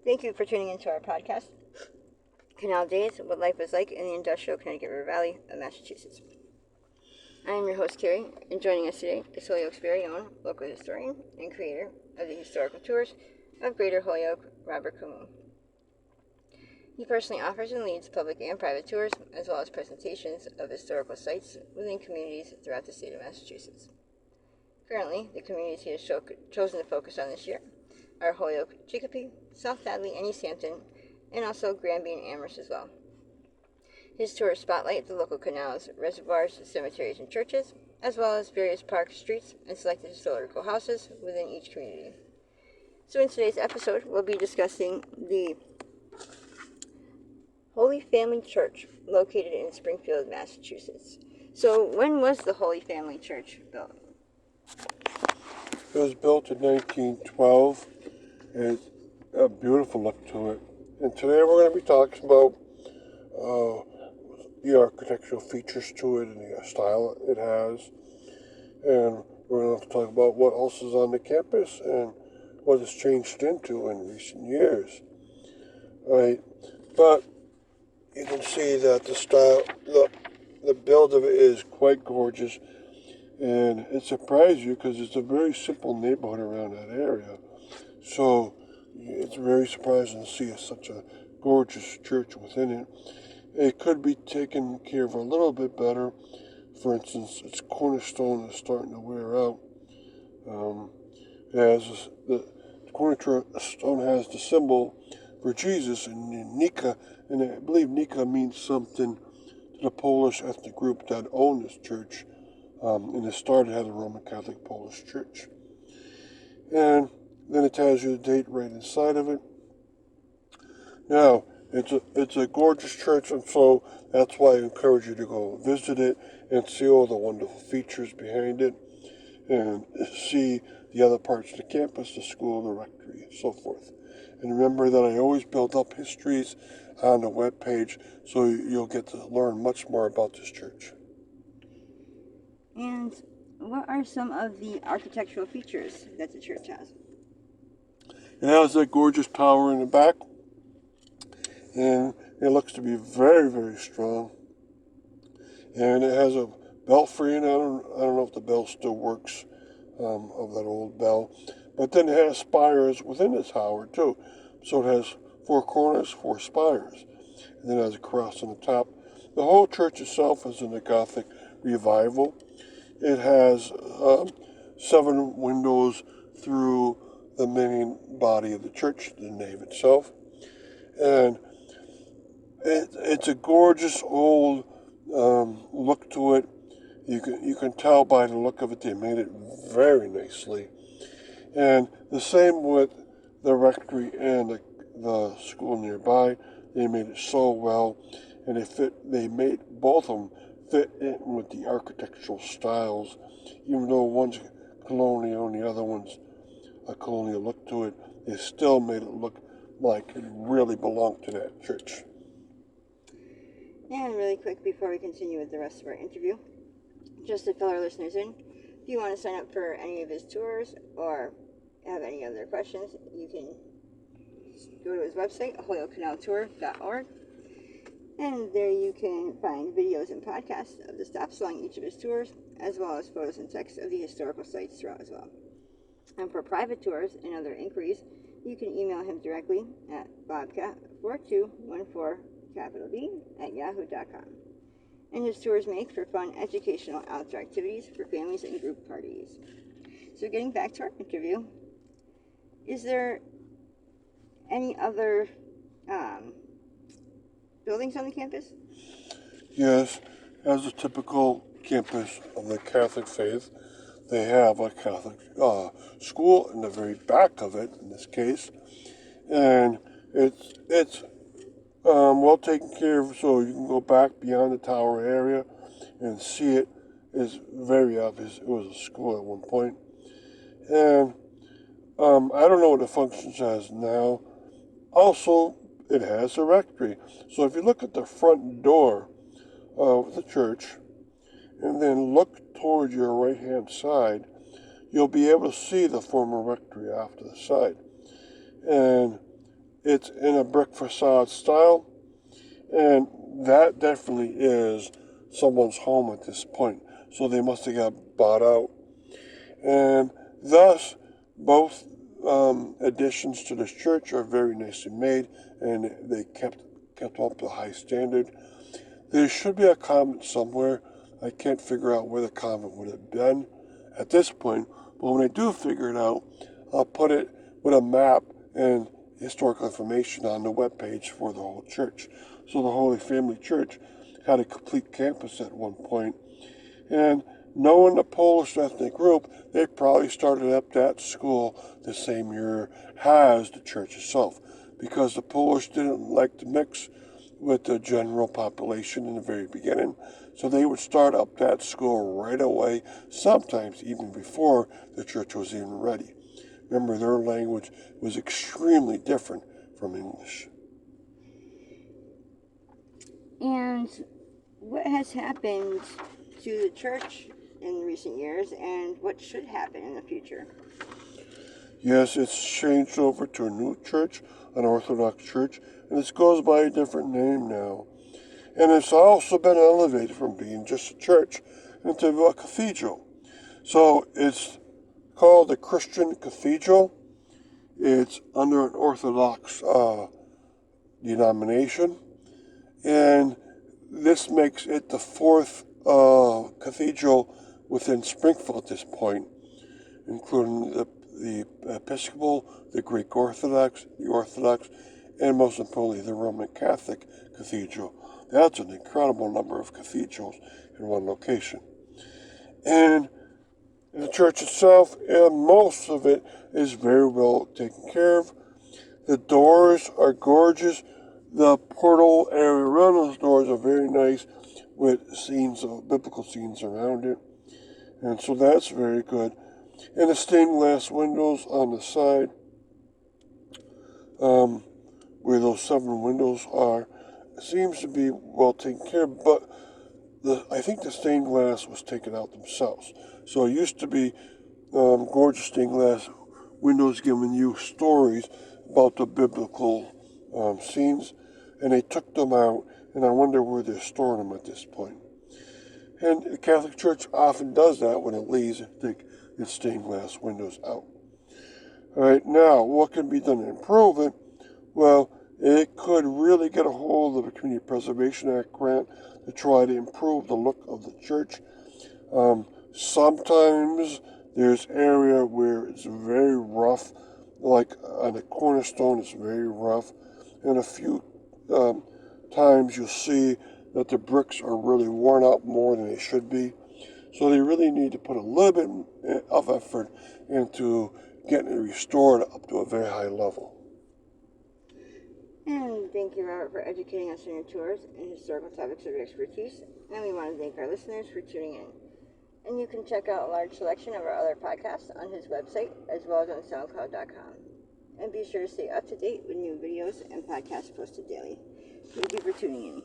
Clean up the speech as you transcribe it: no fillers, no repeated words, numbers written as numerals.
Thank you for tuning into our podcast, Canal Days, What Life Was Like in the Industrial Connecticut River Valley of Massachusetts. I am your host, Carrie, and joining us today is Holyoke's very own local historian and creator of the historical tours of Greater Holyoke, Robert Kumu. He personally offers and leads public and private tours, as well as presentations of historical sites within communities throughout the state of Massachusetts. Currently, the communities he has chosen to focus on this year are Holyoke, Chicopee, South Hadley, and East Hampton, and also Granby and Amherst as well. His tours spotlight the local canals, reservoirs, cemeteries, and churches, as well as various parks, streets, and selected historical houses within each community. So in today's episode, we'll be discussing the Holy Family Church located in Springfield, Massachusetts. So when was the Holy Family Church built? It was built in 1912. It's a beautiful look to it. And today we're going to be talking about the architectural features to it and the style it has. And we're going to have to talk about what else is on the campus and what it's changed into in recent years. Right? But you can see that the style, the build of it is quite gorgeous. And it surprised you because it's a very simple neighborhood around that area. So it's very surprising to see such a gorgeous church within it. It could be taken care of a little bit better. For instance, its cornerstone is starting to wear out. The cornerstone has the symbol for Jesus in Nika, and I believe Nika means something to the Polish ethnic group that owned this church. And it started as a Roman Catholic Polish church. And then it tells you the date right inside of it. Now, it's a gorgeous church, and so that's why I encourage you to go visit it and see all the wonderful features behind it, and see the other parts of the campus, the school, the rectory, and so forth. And remember that I always build up histories on the webpage, so you'll get to learn much more about this church. And what are some of the architectural features that the church has? It has that gorgeous tower in the back, and it looks to be very, very strong. And it has a belfry, and I don't know if the bell still works, of that old bell. But then it has spires within the tower too. So it has 4 corners, 4 spires, and then it has a cross on the top. The whole church itself is in the Gothic revival. It has 7 windows through the main body of the church, the nave itself. And it's a gorgeous old look to it. You can tell by the look of it they made it very nicely. And the same with the rectory and the school nearby. They made it so well, and they made both of them fit in with the architectural styles, even though one's colonial and the other one's a colonial look to it. They still made it look like it really belonged to that church. And really quick before we continue with the rest of our interview, just to fill our listeners in, if you want to sign up for any of his tours or have any other questions, you can go to his website, holyokecanaltour.org, and there you can find videos and podcasts of the stops along each of his tours, as well as photos and text of the historical sites throughout as well. And for private tours and other inquiries, you can email him directly at bobcat4214B@yahoo.com. And his tours make for fun educational outdoor activities for families and group parties. So getting back to our interview, is there any other buildings on the campus? Yes, as a typical campus of the Catholic faith, they have a Catholic school in the very back of it, in this case, and it's well taken care of, so you can go back beyond the tower area and see it. Is very obvious. It was a school at one point, and I don't know what it functions as now. Also, it has a rectory. So if you look at the front door of the church and then look toward your right-hand side, you'll be able to see the former rectory off to the side. And it's in a brick facade style, and that definitely is someone's home at this point. So they must have got bought out. And thus, both additions to this church are very nicely made, and they kept up the high standard. There should be a convent somewhere. I can't figure out where the convent would have been at this point, but when I do figure it out, I'll put it with a map and historical information on the webpage for the whole church. So the Holy Family Church had a complete campus at one point, and knowing the Polish ethnic group, they probably started up that school the same year as the church itself, because the Polish didn't like to mix with the general population in the very beginning. So they would start up that school right away, sometimes even before the church was even ready. Remember, their language was extremely different from English. And what has happened to the church in recent years, and what should happen in the future? Yes, it's changed over to a new church, an Orthodox church, and it goes by a different name now. And it's also been elevated from being just a church into a cathedral. So it's called a Christian cathedral. It's under an Orthodox denomination, and this makes it the fourth cathedral within Springfield at this point, including the Episcopal, the Greek Orthodox, the Orthodox, and most importantly, the Roman Catholic Cathedral. That's an incredible number of cathedrals in one location. And the church itself, most of it is very well taken care of. The doors are gorgeous. The portal area around those doors are very nice with scenes of biblical scenes around it. And so that's very good. And the stained glass windows on the side, where those 7 windows are, seems to be well taken care of, but I think the stained glass was taken out themselves. So it used to be gorgeous stained glass windows giving you stories about the biblical scenes, and they took them out, and I wonder where they're storing them at this point. And the Catholic Church often does that when it leaves, take its stained glass windows out. All right, now, what can be done to improve it? Well, it could really get a hold of the Community Preservation Act grant to try to improve the look of the church. Sometimes there's area where it's very rough, like on the cornerstone it's very rough, and a few times you'll see that the bricks are really worn out more than they should be. So they really need to put a little bit of effort into getting it restored up to a very high level. And thank you, Robert, for educating us on your tours and historical topics of your expertise. And we want to thank our listeners for tuning in. And you can check out a large selection of our other podcasts on his website, as well as on SoundCloud.com. And be sure to stay up to date with new videos and podcasts posted daily. Thank you for tuning in.